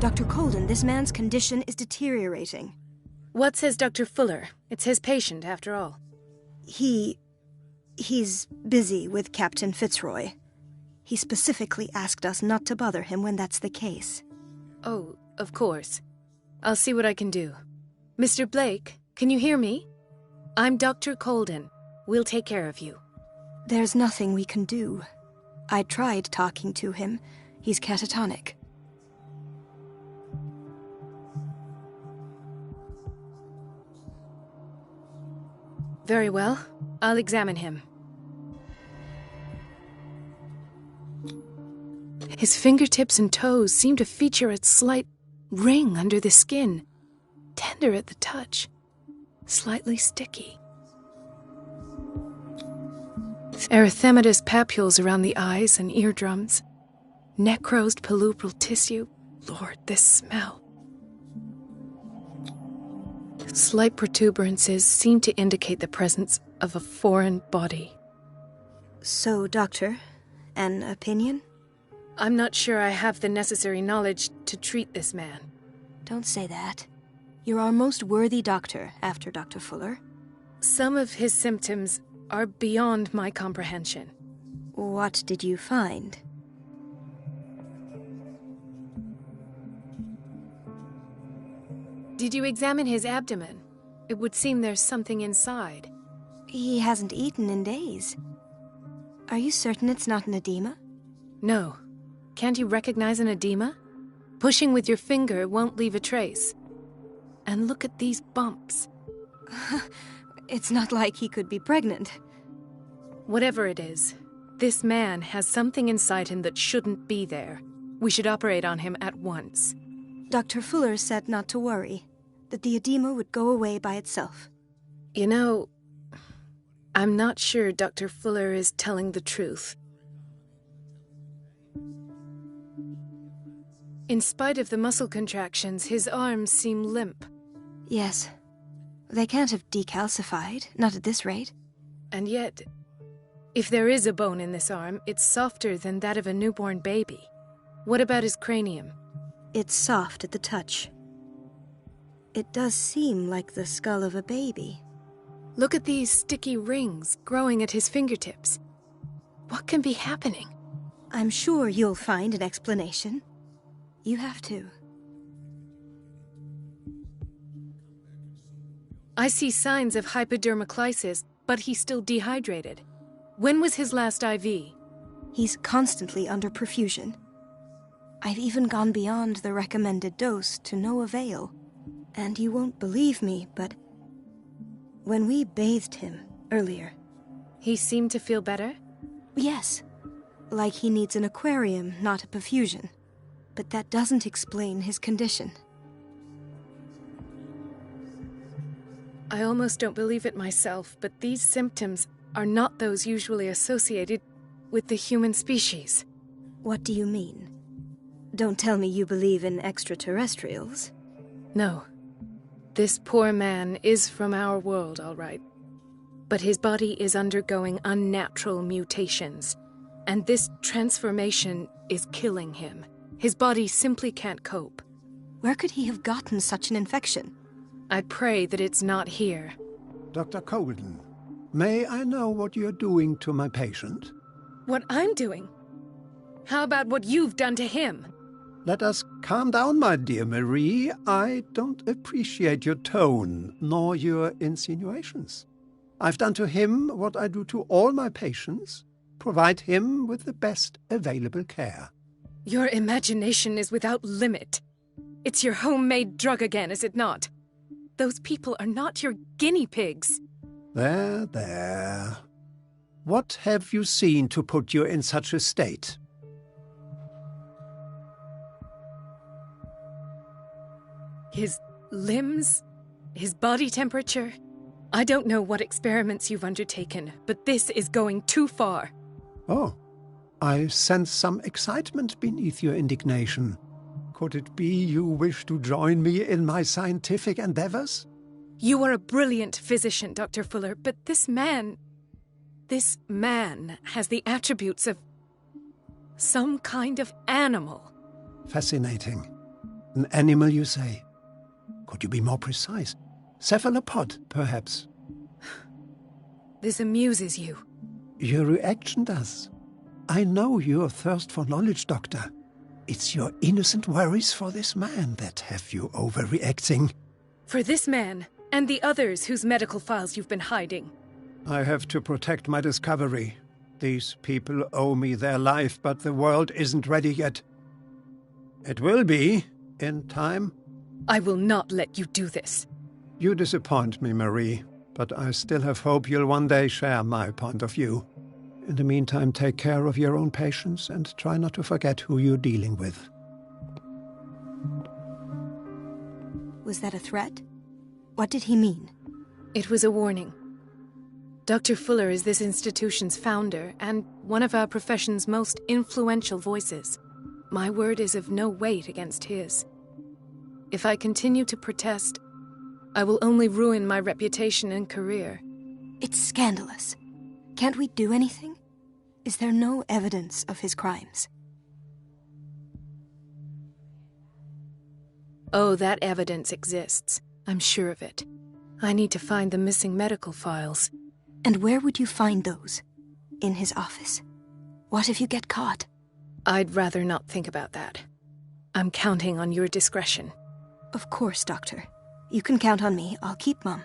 Dr. Colden, this man's condition is deteriorating. What says Dr. Fuller? It's his patient, after all. He's busy with Captain Fitzroy. He specifically asked us not to bother him when that's the case. Oh, of course. I'll see what I can do. Mr. Blake, can you hear me? I'm Dr. Colden. We'll take care of you. There's nothing we can do. I tried talking to him. He's catatonic. Very well. I'll examine him. His fingertips and toes seem to feature a slight ring under the skin. Tender at the touch. Slightly sticky. Erythematous papules around the eyes and eardrums. Necrosed palpebral tissue. Lord, this smell. Slight protuberances seem to indicate the presence of a foreign body. So, Doctor, an opinion? I'm not sure I have the necessary knowledge to treat this man. Don't say that. You're our most worthy doctor after Dr. Fuller. Some of his symptoms are beyond my comprehension. What did you find? Did you examine his abdomen? It would seem there's something inside. He hasn't eaten in days. Are you certain it's not an edema? No. Can't you recognize an edema? Pushing with your finger won't leave a trace. And look at these bumps. It's not like he could be pregnant. Whatever it is, this man has something inside him that shouldn't be there. We should operate on him at once. Dr. Fuller said not to worry, that the edema would go away by itself. You know, I'm not sure Dr. Fuller is telling the truth. In spite of the muscle contractions, his arms seem limp. Yes. They can't have decalcified, not at this rate. And yet, if there is a bone in this arm, it's softer than that of a newborn baby. What about his cranium? It's soft at the touch. It does seem like the skull of a baby. Look at these sticky rings growing at his fingertips. What can be happening? I'm sure you'll find an explanation. You have to. I see signs of hypodermoclysis, but he's still dehydrated. When was his last IV? He's constantly under perfusion. I've even gone beyond the recommended dose to no avail. And you won't believe me, but when we bathed him earlier... He seemed to feel better? Yes. Like he needs an aquarium, not a perfusion. But that doesn't explain his condition. I almost don't believe it myself, but these symptoms are not those usually associated with the human species. What do you mean? Don't tell me you believe in extraterrestrials. No. This poor man is from our world, all right. But his body is undergoing unnatural mutations, and this transformation is killing him. His body simply can't cope. Where could he have gotten such an infection? I pray that it's not here. Dr. Colden, may I know what you're doing to my patient? What I'm doing? How about what you've done to him? Let us calm down, my dear Marie. I don't appreciate your tone, nor your insinuations. I've done to him what I do to all my patients, provide him with the best available care. Your imagination is without limit. It's your homemade drug again, is it not? Those people are not your guinea pigs. There, there. What have you seen to put you in such a state? His limbs? His body temperature? I don't know what experiments you've undertaken, but this is going too far. Oh, I sense some excitement beneath your indignation. Could it be you wish to join me in my scientific endeavors? You are a brilliant physician, Dr. Fuller, but this man has the attributes of some kind of animal. Fascinating. An animal, you say? Could you be more precise? Cephalopod, perhaps? This amuses you. Your reaction does. I know your thirst for knowledge, Doctor. It's your innocent worries for this man that have you overreacting. For this man, and the others whose medical files you've been hiding. I have to protect my discovery. These people owe me their life, but the world isn't ready yet. It will be, in time. I will not let you do this. You disappoint me, Marie, but I still have hope you'll one day share my point of view. In the meantime, take care of your own patients and try not to forget who you're dealing with. Was that a threat? What did he mean? It was a warning. Dr. Fuller is this institution's founder and one of our profession's most influential voices. My word is of no weight against his. If I continue to protest, I will only ruin my reputation and career. It's scandalous. Can't we do anything? Is there no evidence of his crimes? Oh, that evidence exists. I'm sure of it. I need to find the missing medical files. And where would you find those? In his office? What if you get caught? I'd rather not think about that. I'm counting on your discretion. Of course, Doctor. You can count on me. I'll keep Mum.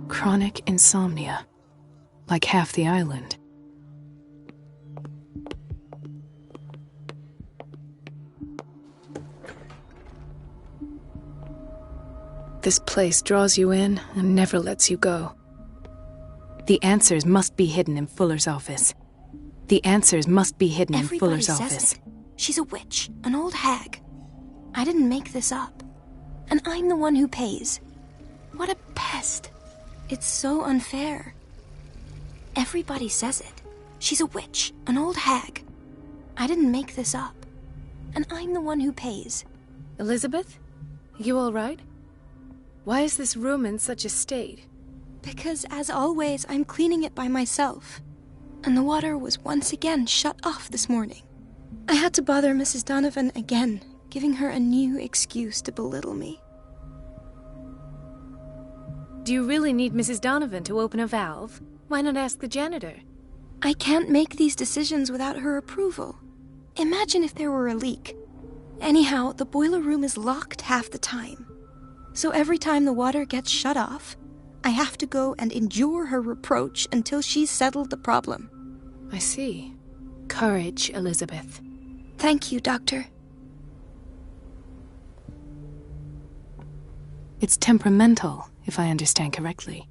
Chronic insomnia. Like half the island. This place draws you in and never lets you go. The answers must be hidden in Fuller's office. The answers must be hidden in Fuller's Everybody office. says it. She's a witch, an old hag. I didn't make this up. And I'm the one who pays. What a pest. It's so unfair. Everybody says it. She's a witch, an old hag. I didn't make this up. And I'm the one who pays. Elizabeth? You all right? Why is this room in such a state? Because, as always, I'm cleaning it by myself. And the water was once again shut off this morning. I had to bother Mrs. Donovan again, giving her a new excuse to belittle me. Do you really need Mrs. Donovan to open a valve? Why not ask the janitor? I can't make these decisions without her approval. Imagine if there were a leak. Anyhow, the boiler room is locked half the time. So every time the water gets shut off, I have to go and endure her reproach until she's settled the problem. I see. Courage, Elizabeth. Thank you, Doctor. It's temperamental, if I understand correctly.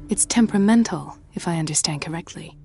It's temperamental, if I understand correctly.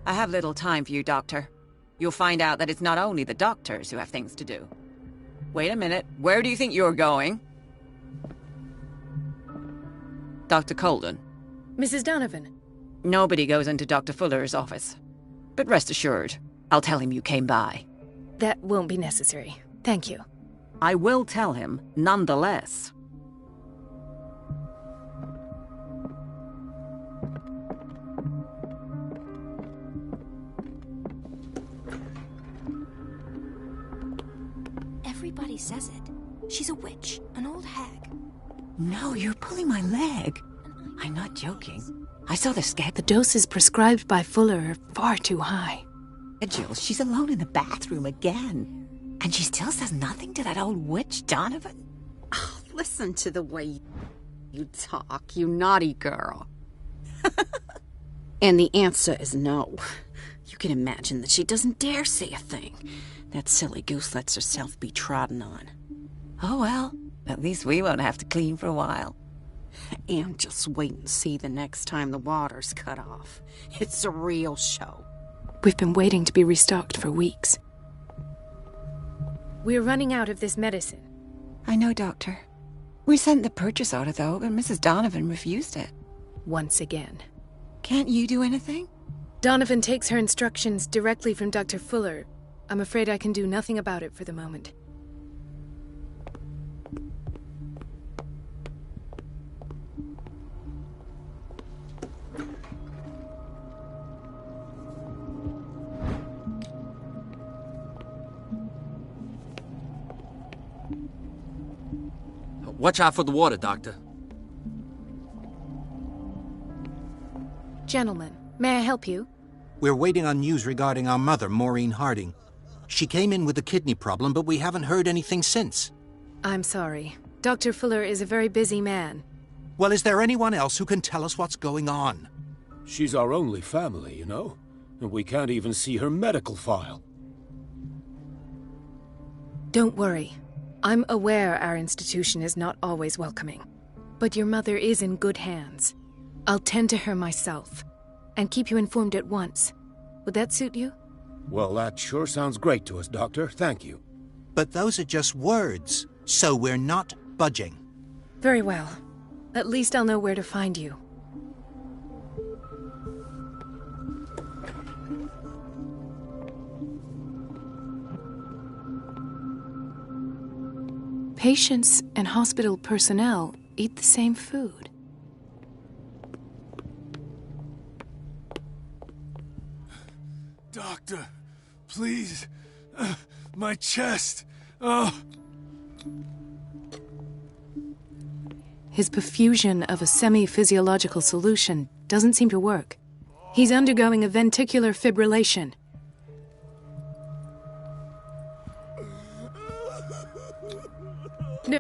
I have little time for you, Doctor. You'll find out that it's not only the doctors who have things to do. Wait a minute, where do you think you're going? Dr. Colden. Mrs. Donovan. Nobody goes into Dr. Fuller's office. But rest assured, I'll tell him you came by. That won't be necessary. Thank you. I will tell him, nonetheless. Everybody says it. She's a witch, an old hag. No, you're pulling my leg. I'm not joking. I saw the sketch. The doses prescribed by Fuller are far too high. Jill, she's alone in the bathroom again. And she still says nothing to that old witch, Donovan? Oh, listen to the way you talk, you naughty girl. And the answer is no. You can imagine that she doesn't dare say a thing. That silly goose lets herself be trodden on. Oh well, at least we won't have to clean for a while. And just wait and see the next time the water's cut off. It's a real show. We've been waiting to be restocked for weeks. We're running out of this medicine. I know, Doctor. We sent the purchase order, though, but Mrs. Donovan refused it. Once again. Can't you do anything? Donovan takes her instructions directly from Dr. Fuller. I'm afraid I can do nothing about it for the moment. Watch out for the water, Doctor. Gentlemen, may I help you? We're waiting on news regarding our mother, Maureen Harding. She came in with a kidney problem, but we haven't heard anything since. I'm sorry. Dr. Fuller is a very busy man. Well, is there anyone else who can tell us what's going on? She's our only family, you know? And we can't even see her medical file. Don't worry. I'm aware our institution is not always welcoming. But your mother is in good hands. I'll tend to her myself. And keep you informed at once. Would that suit you? Well, that sure sounds great to us, Doctor. Thank you. But those are just words, so we're not budging. Very well. At least I'll know where to find you. Patients and hospital personnel eat the same food. Doctor, please. My chest. Oh. His perfusion of a semi-physiological solution doesn't seem to work. He's undergoing a ventricular fibrillation.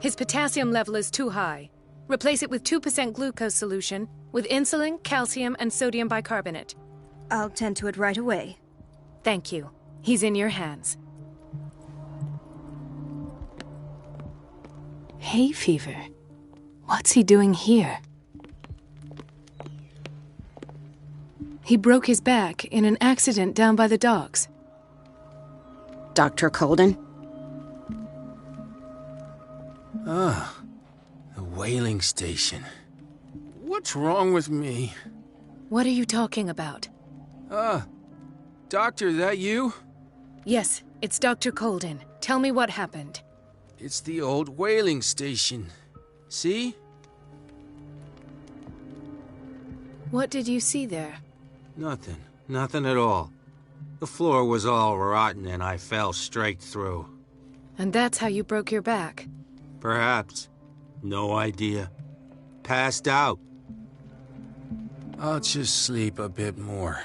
His potassium level is too high. Replace it with 2% glucose solution with insulin, calcium, and sodium bicarbonate. I'll tend to it right away. Thank you. He's in your hands. Hay fever? What's he doing here? He broke his back in an accident down by the docks. Dr. Colden? Ah, the whaling station. What's wrong with me? What are you talking about? Doctor, that you? Yes, it's Dr. Colden. Tell me what happened. It's the old whaling station. See? What did you see there? Nothing. Nothing at all. The floor was all rotten and I fell straight through. And that's how you broke your back? Perhaps. No idea. Passed out. I'll just sleep a bit more.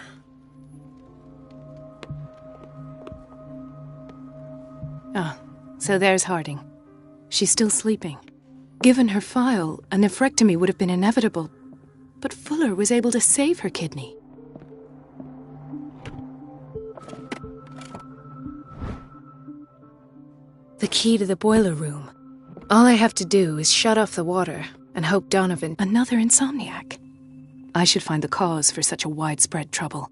Ah, so there's Harding. She's still sleeping. Given her file, a nephrectomy would have been inevitable. But Fuller was able to save her kidney. The key to the boiler room. All I have to do is shut off the water and hope Donovan, another insomniac. I should find the cause for such a widespread trouble.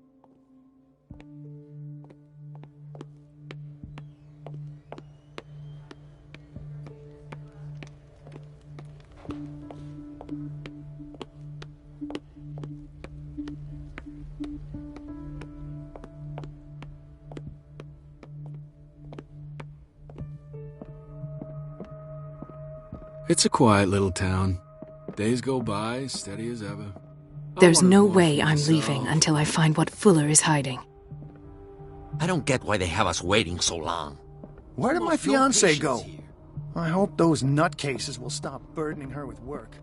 It's a quiet little town. Days go by, steady as ever. There's no way I'm leaving until I find what Fuller is hiding. I don't get why they have us waiting so long. Where did my fiancé go? I hope those nutcases will stop burdening her with work.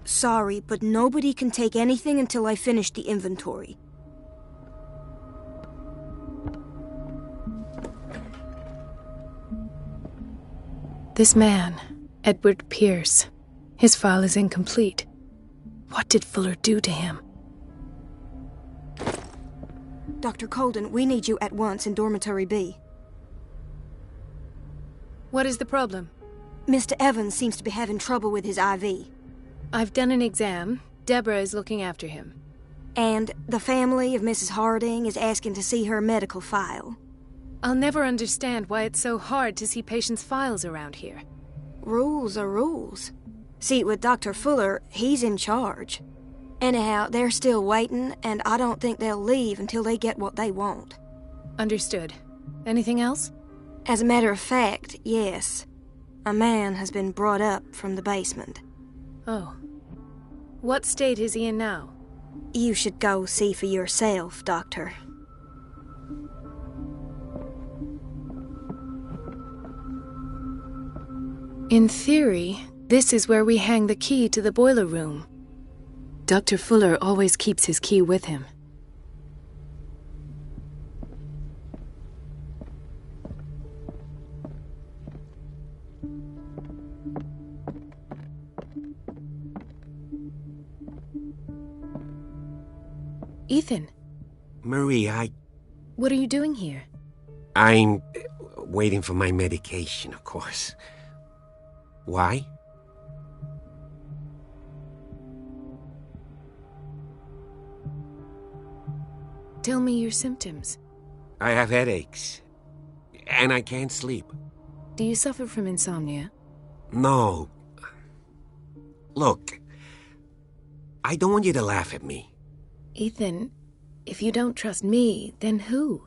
Sorry, but nobody can take anything until I finish the inventory. This man, Edward Pierce, his file is incomplete. What did Fuller do to him? Dr. Colden, we need you at once in Dormitory B. What is the problem? Mr. Evans seems to be having trouble with his IV. I've done an exam. Deborah is looking after him. And the family of Mrs. Harding is asking to see her medical file. I'll never understand why it's so hard to see patients' files around here. Rules are rules. See, with Dr. Fuller, he's in charge. Anyhow, they're still waiting, and I don't think they'll leave until they get what they want. Understood. Anything else? As a matter of fact, yes. A man has been brought up from the basement. Oh. What state is he in now? You should go see for yourself, Doctor. In theory, this is where we hang the key to the boiler room. Dr. Fuller always keeps his key with him. Ethan. Marie, What are you doing here? I'm waiting for my medication, of course. Why? Tell me your symptoms. I have headaches. And I can't sleep. Do you suffer from insomnia? No. Look, I don't want you to laugh at me. Ethan, if you don't trust me, then who?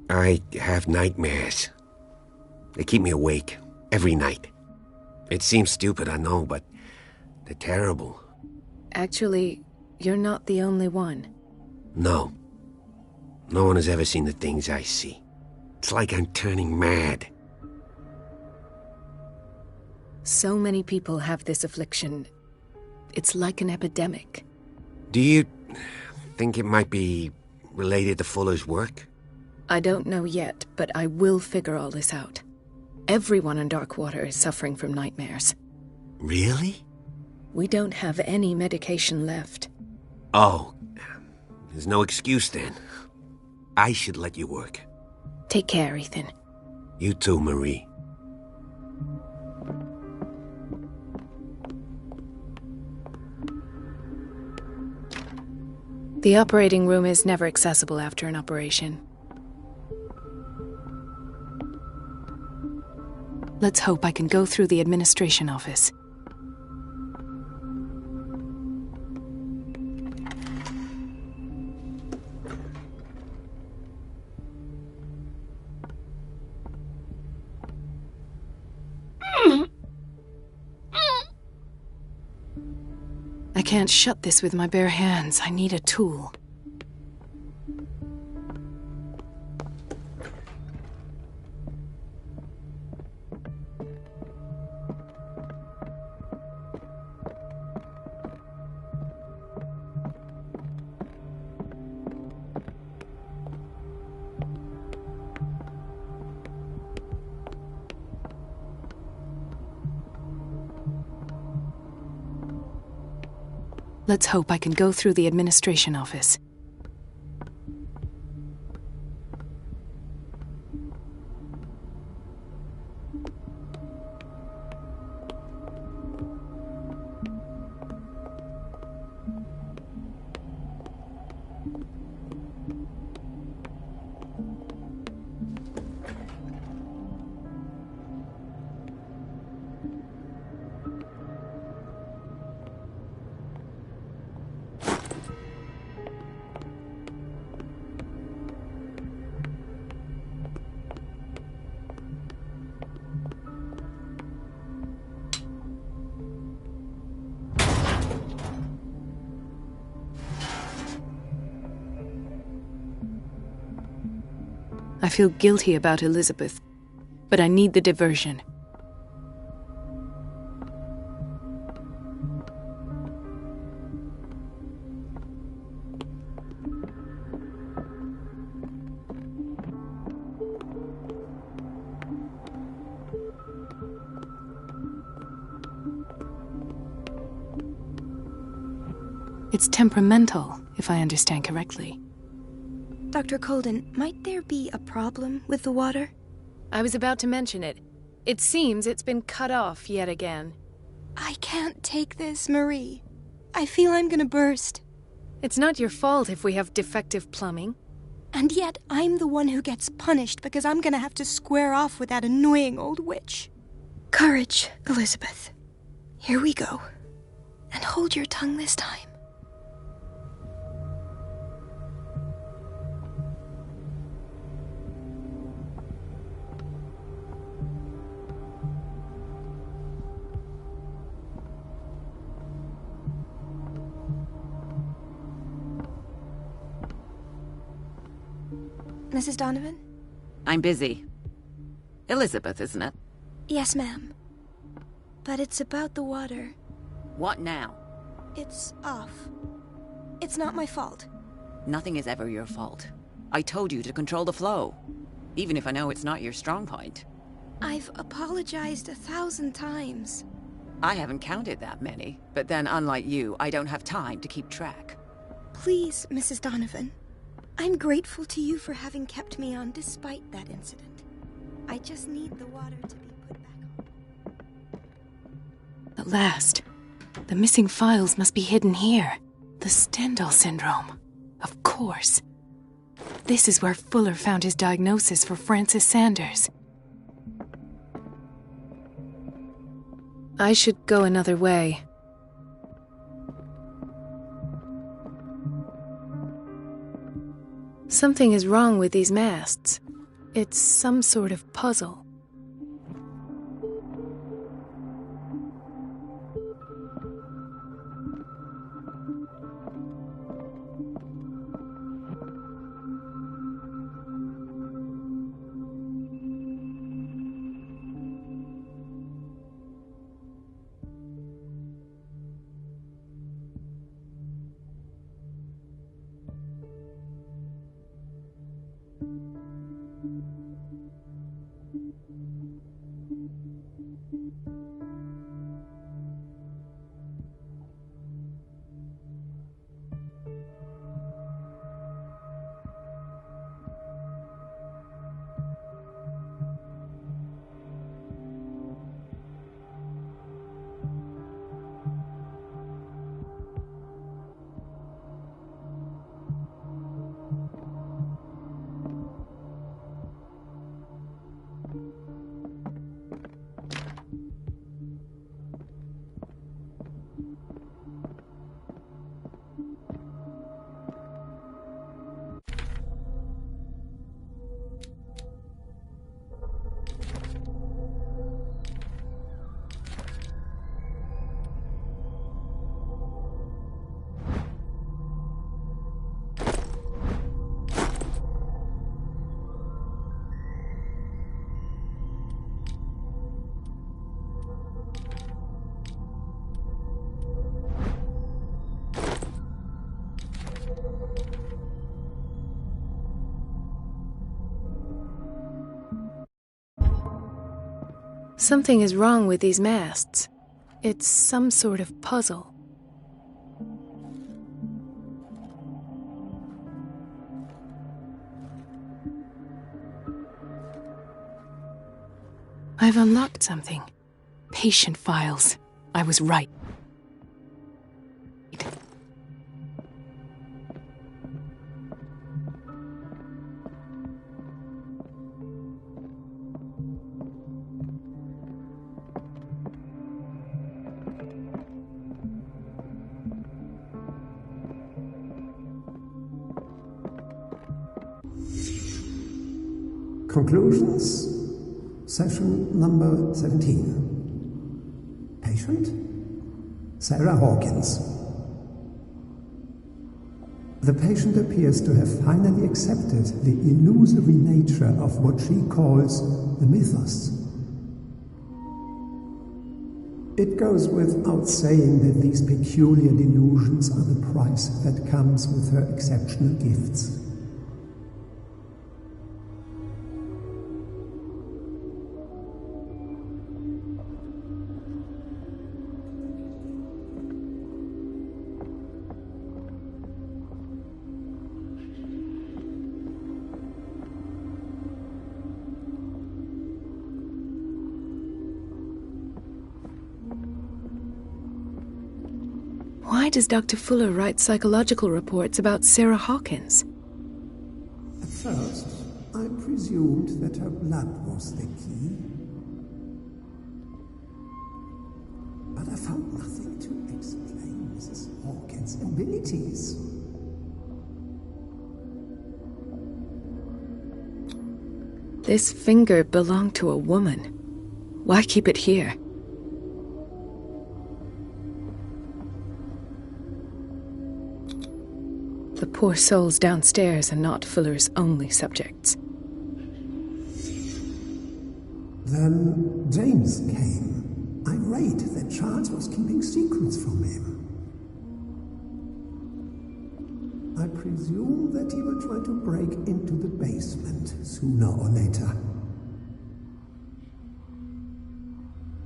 I have nightmares. They keep me awake every night. It seems stupid, I know, but they're terrible. Actually, you're not the only one. No. No one has ever seen the things I see. It's like I'm turning mad. So many people have this affliction. It's like an epidemic. Do you think it might be related to Fuller's work? I don't know yet, but I will figure all this out. Everyone in Darkwater is suffering from nightmares. Really? We don't have any medication left. Oh, there's no excuse then. I should let you work. Take care, Ethan. You too, Marie. The operating room is never accessible after an operation. Let's hope I can go through the administration office. I can't shut this with my bare hands. I need a tool. Let's hope I can go through the administration office. I feel guilty about Elizabeth, but I need the diversion. It's temperamental, if I understand correctly. Dr. Colden, might there be a problem with the water? I was about to mention it. It seems it's been cut off yet again. I can't take this, Marie. I feel I'm gonna burst. It's not your fault if we have defective plumbing. And yet, I'm the one who gets punished because I'm gonna have to square off with that annoying old witch. Courage, Elizabeth. Here we go. And hold your tongue this time. Mrs. Donovan? I'm busy. Elizabeth, isn't it? Yes, ma'am. But it's about the water. What now? It's off. It's not my fault. Nothing is ever your fault. I told you to control the flow. Even if I know it's not your strong point. I've apologized 1,000 times. I haven't counted that many, but then unlike you, I don't have time to keep track. Please, Mrs. Donovan. I'm grateful to you for having kept me on despite that incident. I just need the water to be put back on. At last. The missing files must be hidden here. The Stendhal syndrome. Of course. This is where Fuller found his diagnosis for Francis Sanders. I should go another way. Something is wrong with these masts. It's some sort of puzzle. Something is wrong with these masts. It's some sort of puzzle. I've unlocked something. Patient files. I was right. Conclusions. Session number 17. Patient? Sarah Hawkins. The patient appears to have finally accepted the illusory nature of what she calls the mythos. It goes without saying that these peculiar delusions are the price that comes with her exceptional gifts. Why does Dr. Fuller write psychological reports about Sarah Hawkins? At first, I presumed that her blood was the key. But I found nothing to explain Mrs. Hawkins' abilities. This finger belonged to a woman. Why keep it here? The poor souls downstairs are not Fuller's only subjects. Then James came, irate that Charles was keeping secrets from him. I presume that he will try to break into the basement sooner or later.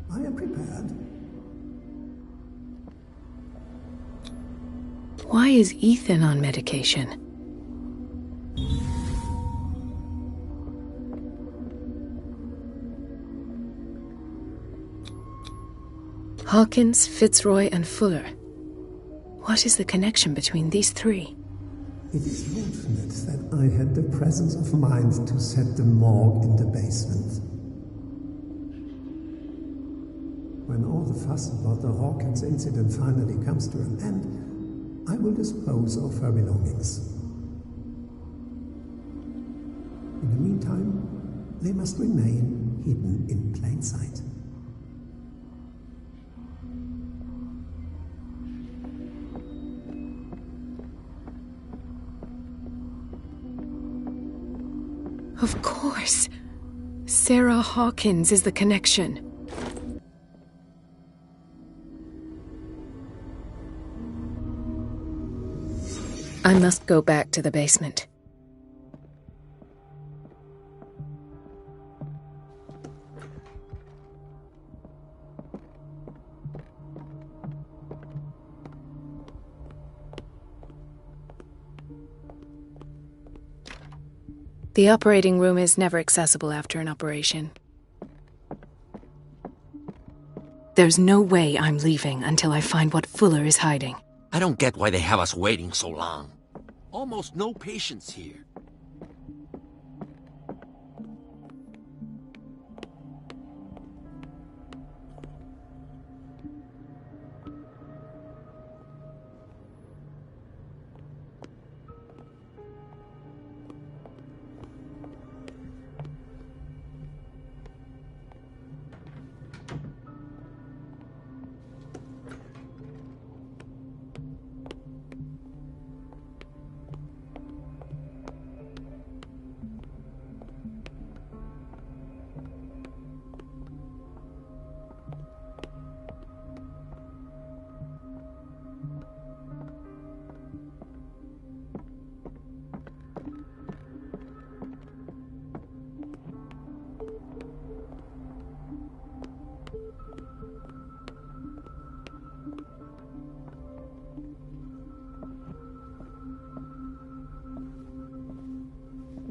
I am prepared. Why is Ethan on medication? Hawkins, Fitzroy, and Fuller. What is the connection between these three? It is fortunate that I had the presence of mind to set the morgue in the basement. When all the fuss about the Hawkins incident finally comes to an end, I will dispose of her belongings. In the meantime, they must remain hidden in plain sight. Of course. Sarah Hawkins is the connection. I must go back to the basement. The operating room is never accessible after an operation. There's no way I'm leaving until I find what Fuller is hiding. I don't get why they have us waiting so long. Almost no patients here.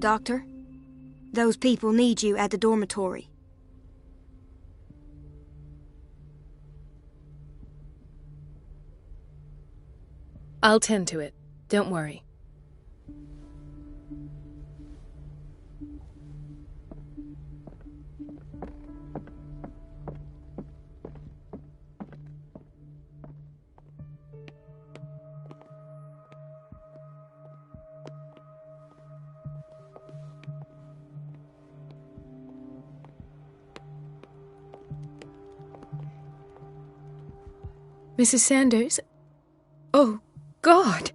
Doctor, those people need you at the dormitory. I'll tend to it. Don't worry. Mrs. Sanders? Oh, God!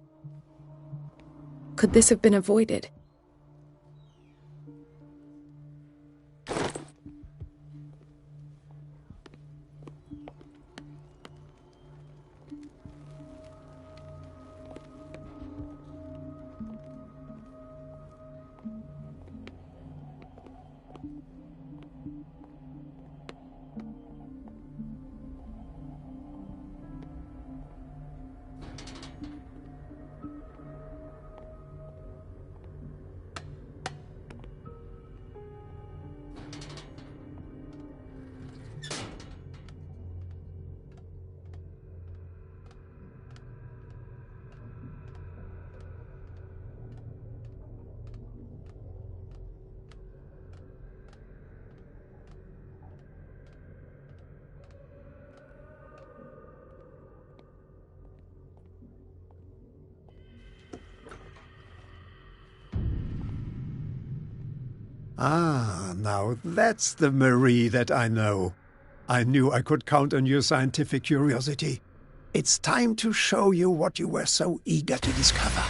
could this have been avoided? Ah, now that's the Marie that I know. I knew I could count on your scientific curiosity. It's time to show you what you were so eager to discover.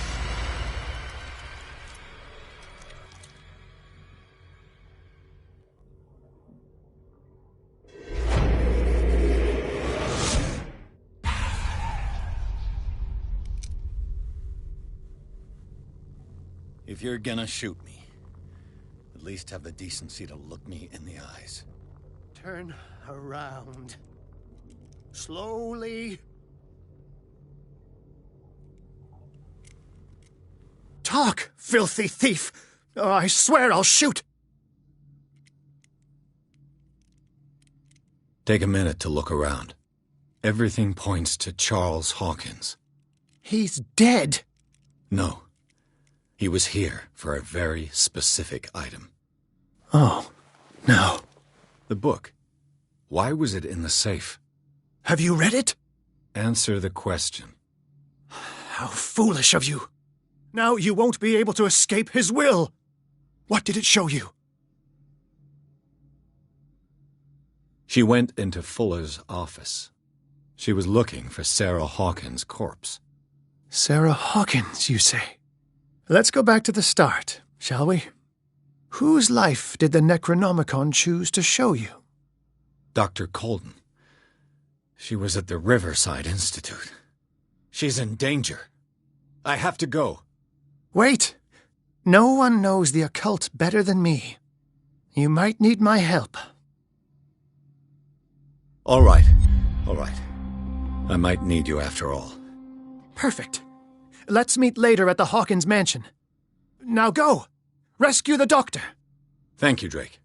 If you're gonna shoot me, at least have the decency to look me in the eyes. Turn around. Slowly. Talk, filthy thief! Oh, I swear I'll shoot! Take a minute to look around. Everything points to Charles Hawkins. He's dead! No. He was here for a very specific item. Oh, no. The book. Why was it in the safe? Have you read it? Answer the question. How foolish of you. Now you won't be able to escape his will. What did it show you? She went into Fuller's office. She was looking for Sarah Hawkins' corpse. Sarah Hawkins, you say? Let's go back to the start, shall we? Whose life did the Necronomicon choose to show you? Dr. Colden. She was at the Riverside Institute. She's in danger. I have to go. Wait. No one knows the occult better than me. You might need my help. All right. I might need you after all. Perfect. Let's meet later at the Hawkins mansion. Now go! Rescue the doctor! Thank you, Drake.